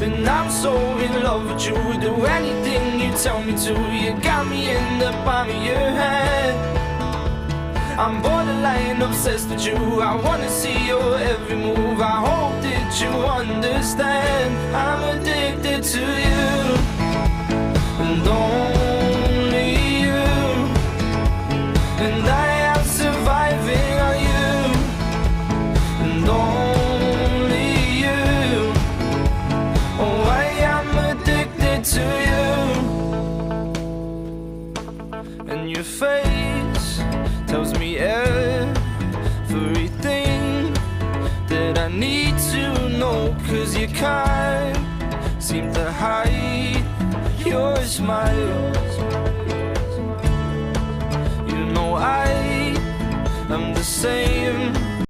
And I'm so in love with you, do anything you tell me to. You got me in the palm of your hand. I'm borderline obsessed with you, I wanna see your every move. I hope that you understand, I'm addicted to you, and only you. And I am surviving on you, and only you. Oh, I am addicted to you. And your face tells me everything that I need to know, 'cause you can't seem to hide your smile. You know I'm the same